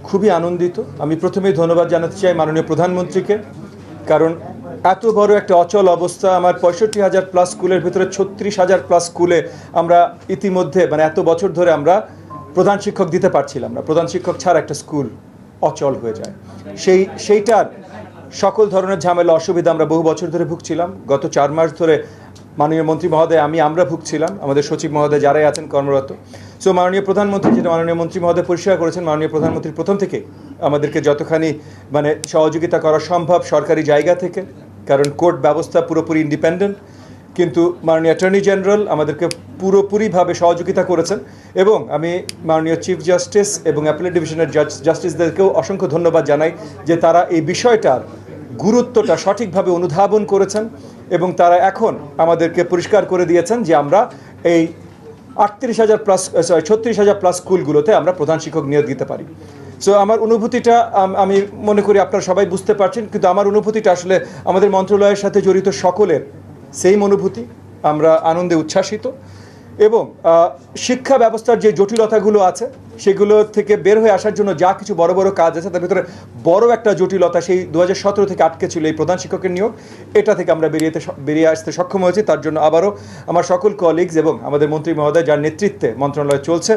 খুবই আনন্দিত। আমি প্রথমেই ধন্যবাদ জানাতে চাই মাননীয় প্রধানমন্ত্রীকে, কারণ এত বড় একটা অচল অবস্থা, আমার 65,000 প্লাস স্কুলের ভিতরে 36,000 প্লাস স্কুলে আমরা ইতিমধ্যে এত বছর ধরে আমরা প্রধান শিক্ষক দিতে পারছিলাম না। প্রধান শিক্ষক ছাড়া একটা স্কুল অচল হয়ে যায়। সেইটার সকল ধরনের ঝামেলা অসুবিধা আমরা বহু বছর ধরে ভুগছিলাম। গত 4 মাস ধরে মাননীয় মন্ত্রী মহোদয়, আমরা ভুগছিলাম, আমাদের সচিব মহোদয় যারাই আছেন কর্মরত। সো মাননীয় প্রধানমন্ত্রী, যেটা মাননীয় মন্ত্রী মহোদয় পরিষ্কার করেছেন, মাননীয় প্রধানমন্ত্রী প্রথম থেকে আমাদেরকে যতখানি সহযোগিতা করা সম্ভব সরকারি জায়গা থেকে, কারণ কোর্ট ব্যবস্থা পুরোপুরি ইন্ডিপেন্ডেন্ট, কিন্তু মাননীয় অ্যাটর্নি জেনারেল আমাদেরকে পুরোপুরিভাবে সহযোগিতা করেছেন। এবং আমি মাননীয় চিফ জাস্টিস এবং অ্যাপিলেট ডিভিশনের জাস্টিসদেরকেও অসংখ্য ধন্যবাদ জানাই যে তারা এই বিষয়টার গুরুত্বটা সঠিকভাবে অনুধাবন করেছেন এবং তারা এখন আমাদেরকে পরিষ্কার করে দিয়েছেন যে আমরা এই 36,000 প্লাস স্কুলগুলোতে আমরা প্রধান শিক্ষক নিয়োগ দিতে পারি। সো আমার অনুভূতিটা আমি মনে করি আপনারা সবাই বুঝতে পারছেন, কিন্তু আমার অনুভূতিটা আসলে আমাদের মন্ত্রণালয়ের সাথে জড়িত সকলের সেম অনুভূতি। আমরা আনন্দে উচ্ছ্বাসিত এবং শিক্ষা ব্যবস্থার যে জটিলতাগুলো আছে সেগুলো থেকে বের হয়ে আসার জন্য যা কিছু বড় বড় কাজ আছে তার ভিতরে বড় একটা জটিলতা সেই 2017 থেকে আটকে ছিল এই প্রধান শিক্ষকের নিয়োগ। এটা থেকে আমরা বেরিয়ে আসতে সক্ষম হয়েছি। তার জন্য আবারও আমার সকল কলিগস এবং আমাদের মন্ত্রী মহোদয় যার নেতৃত্বে মন্ত্রণালয় চলছে